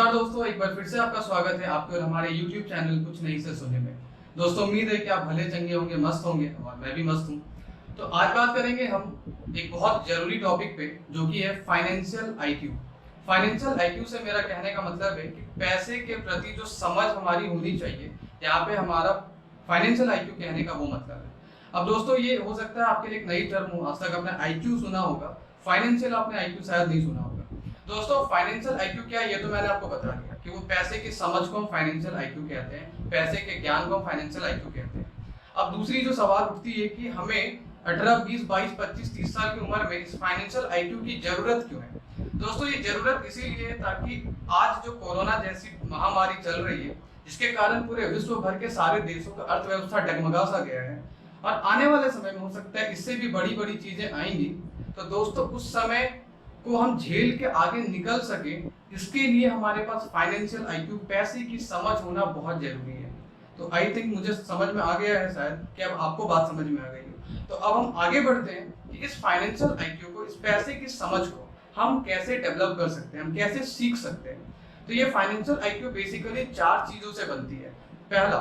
नमस्कार दोस्तों, एक बार फिर से आपका स्वागत है आपके और हमारे YouTube चैनल कुछ नहीं से सुने में। दोस्तों उम्मीद है कि आप भले चंगे होंगे, मस्त होंगे और मैं भी मस्त हूँ। तो आज बात करेंगे हम एक बहुत जरूरी टॉपिक पे जो कि है फाइनेंशियल आईक्यू। फाइनेंशियल आईक्यू से मेरा कहने का मतलब है कि पैसे के प्रति जो समझ हमारी होनी चाहिए, यहाँ पे हमारा फाइनेंशियल आईक्यू कहने का वो मतलब है। अब दोस्तों ये हो सकता है आपके लिए एक नई टर्म हो, आज तक आपने आईक्यू सुना होगा, फाइनेंशियल आपने आईक्यू शायद नहीं सुना होगा। दोस्तों फाइनेंशियल आईक्यू क्या है ये तो मैंने आपको बता दिया कि वो पैसे की समझ को हम फाइनेंशियल आईक्यू कहते हैं, पैसे के ज्ञान को हम फाइनेंशियल आईक्यू कहते हैं। अब दूसरी जो सवाल उठती है कि हमें 18, 20, 22, 25, 30 साल की उम्र में इस फाइनेंशियल आईक्यू की जरूरत क्यों है। दोस्तों ये जरूरत इसीलिए है ताकि आज जो कोरोना जैसी महामारी चल रही है, जिसके कारण पूरे विश्व भर के सारे देशों का अर्थव्यवस्था डगमगा सा गया है और आने वाले समय में हो सकता है इससे भी बड़ी बड़ी चीजें आएंगी। तो दोस्तों उस समय को हम झेल के आगे निकल सके, इसके लिए हमारे पास फाइनेंशियल आईक्यू, पैसे की समझ होना बहुत जरूरी है। तो आई थिंक मुझे समझ में आ गया है शायद कि अब आपको बात समझ में आ गई है। तो अब हम आगे बढ़ते हैं कि इस फाइनेंशियल आईक्यू को, इस पैसे की समझ को हम कैसे डेवलप कर सकते हैं, हम कैसे सीख सकते हैं। तो ये फाइनेंशियल आईक्यू बेसिकली 4 चीजों से बनती है। पहला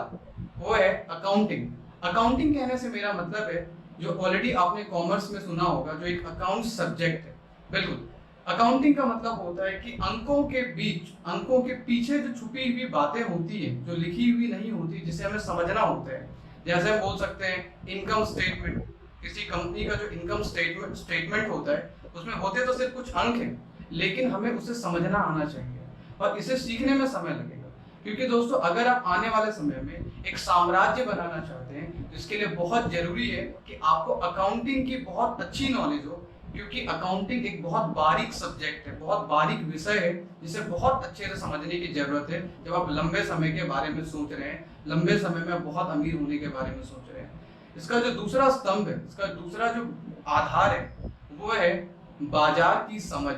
वो है अकाउंटिंग। अकाउंटिंग कहने से मेरा मतलब है जो ऑलरेडी आपने कॉमर्स में सुना होगा, जो एक अकाउंट सब्जेक्ट है। बिल्कुल, अकाउंटिंग का मतलब होता है कि अंकों के बीच, अंकों के पीछे जो छुपी हुई बातें होती है, जो लिखी हुई नहीं होती, जिसे हमें समझना होता है। जैसे हम बोल सकते हैं इनकम स्टेटमेंट, किसी कंपनी का जो इनकम स्टेटमेंट होता है, उसमें होते तो सिर्फ कुछ अंक हैं, लेकिन हमें उसे समझना आना चाहिए और इसे सीखने में समय लगेगा। क्योंकि दोस्तों अगर आप आने वाले समय में एक साम्राज्य बनाना चाहते हैं तो इसके लिए बहुत जरूरी है कि आपको अकाउंटिंग की बहुत अच्छी नॉलेज हो, क्योंकि अकाउंटिंग एक बहुत बारीक सब्जेक्ट है, बहुत बारीक विषय है, जिसे बहुत अच्छे से समझने की जरूरत है। जब आप लंबे समय के बारे में सोच रहे हैं, लंबे समय में बहुत अमीर होने के बारे में सोच रहे हैं। इसका जो दूसरा स्तंभ है, इसका दूसरा जो आधार है वो है बाजार की समझ।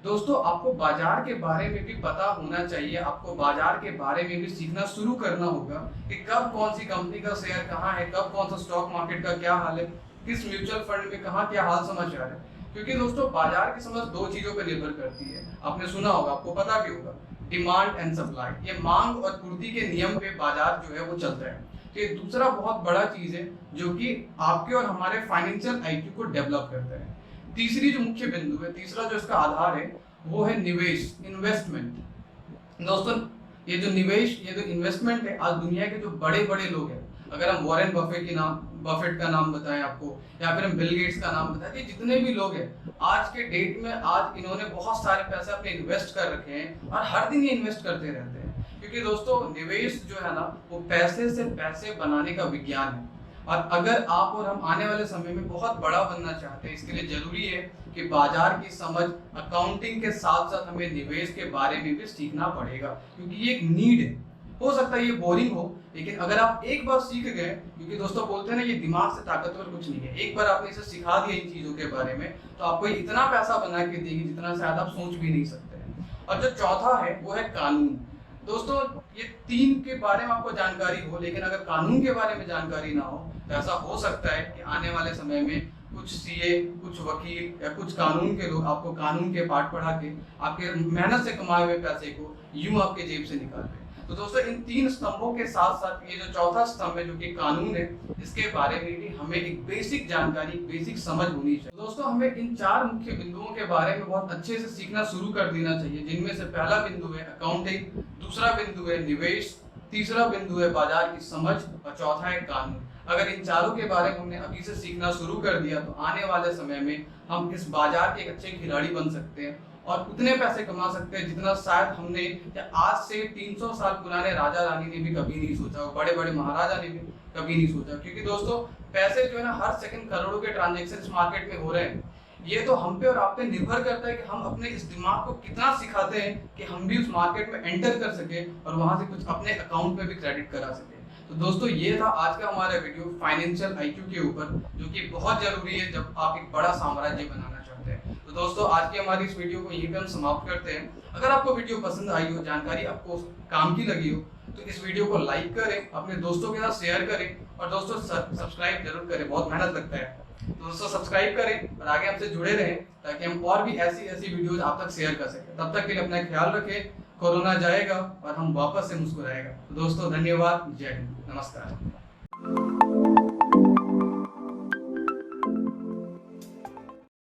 दोस्तों आपको बाजार के बारे में भी पता होना चाहिए, आपको बाजार के बारे में भी सीखना शुरू करना होगा कि कब कौन सी कंपनी का शेयर कहाँ है, कब कौन सा स्टॉक मार्केट का क्या हाल है, किस म्यूचुअल फंड में कहाँ क्या हाल समाचार है। क्योंकि दोस्तों बाजार की समझ 2 चीजों पर निर्भर करती है। आपने सुना होगा, आपको पता भी होगा, डिमांड एंड सप्लाई। ये मांग और पूर्ति के नियम पे बाजार जो है वो चलता है। तो ये दूसरा बहुत बड़ा चीज है जो कि आपके और हमारे फाइनेंशियल आईक्यू को डेवलप करता है। तीसरी जो मुख्य बिंदु है, तीसरा जो इसका आधार है वो है निवेश, इन्वेस्टमेंट। दोस्तों ये जो निवेश, ये जो इन्वेस्टमेंट है, आज दुनिया के जो बड़े बड़े लोग हैं, अगर हम वॉरेन बफेट का नाम बताएं आपको, या फिर हम बिल गेट्स का नाम बताएं, ये जितने भी लोग हैं आज के डेट में, आज इन्होंने बहुत सारे पैसे अपने इन्वेस्ट कर रखे हैं और हर दिन ये इन्वेस्ट करते रहते हैं। क्योंकि दोस्तों निवेश जो है ना वो पैसे से पैसे बनाने का विज्ञान है। और अगर आप और हम आने वाले समय में बहुत बड़ा बनना चाहते हैं, इसके लिए जरूरी है कि बाजार की समझ, अकाउंटिंग के साथ साथ हमें निवेश के बारे में भी सीखना पड़ेगा, क्योंकि ये एक नीड है। हो सकता है ये बोरिंग हो, लेकिन अगर आप एक बार सीख गए, क्योंकि दोस्तों बोलते हैं ना ये दिमाग से ताकतवर कुछ नहीं है, एक बार आपने इसे सिखा दिया इन चीजों के बारे में, तो आपको इतना पैसा बना के देगी जितना शायद आप सोच भी नहीं सकते हैं। और जो चौथा है वो है कानून। दोस्तों ये 3 के बारे में आपको जानकारी हो, लेकिन अगर कानून के बारे में जानकारी ना हो तो ऐसा हो सकता है कि आने वाले समय में कुछ सीए, कुछ वकील या कुछ कानून के लोग आपको कानून के पाठ पढ़ा के आपके मेहनत से कमाए हुए पैसे को यूं आपके जेब से निकाल दें। तो दोस्तों इन 3 स्तंभों के साथ साथ ये जो चौथा स्तंभ है जो कि कानून है, इसके बारे में भी हमें एक बेसिक जानकारी, बेसिक समझ होनी चाहिए। दोस्तों हमें इन 4 मुख्य बिंदुओं के बारे में बहुत अच्छे से सीखना शुरू कर देना चाहिए, जिनमें से पहला बिंदु है अकाउंटिंग, दूसरा बिंदु है निवेश, तीसरा बिंदु है बाजार की समझ और चौथा है कानून। अगर इन चारों के बारे में हमने अभी से सीखना शुरू कर दिया तो आने वाले समय में हम इस बाजार के एक अच्छे खिलाड़ी बन सकते हैं और उतने पैसे कमा सकते हैं जितना शायद हमने या आज से 300 साल पुराने राजा रानी ने भी कभी नहीं सोचा, बड़े बड़े महाराजा ने भी कभी नहीं सोचा। क्योंकि दोस्तों पैसे जो है ना हर सेकंड करोड़ों के ट्रांजैक्शन इस मार्केट में हो रहे हैं। ये तो हम पे और आप पे निर्भर करता है कि हम अपने इस दिमाग को कितना सिखाते हैं कि हम भी उस मार्केट में एंटर कर सके और वहां से कुछ अपने अकाउंट में भी क्रेडिट करा सके। तो दोस्तों ये था आज का हमारा वीडियो फाइनेंशियल आईक्यू के ऊपर, जो कि बहुत जरूरी है जब आप एक बड़ा साम्राज्य बनाना चाहते हैं। तो दोस्तों आज की हमारी इस वीडियो को यहीं पे हम समाप्त करते हैं। अगर आपको वीडियो पसंद आई हो, जानकारी आपको काम की लगी हो, तो इस वीडियो को लाइक करें, अपने दोस्तों के साथ शेयर करें और दोस्तों सब्सक्राइब जरूर करें, बहुत मेहनत लगता है। तो दोस्तों सब्सक्राइब करें और आगे हमसे जुड़े रहें ताकि हम और भी ऐसी वीडियोज आप तक शेयर कर सकें। तब तक के लिए अपना ख्याल रखें। कोरोना जाएगा और हम वापस से मुस्कुराएगा। तो दोस्तों धन्यवाद, जय हिंद, नमस्कार।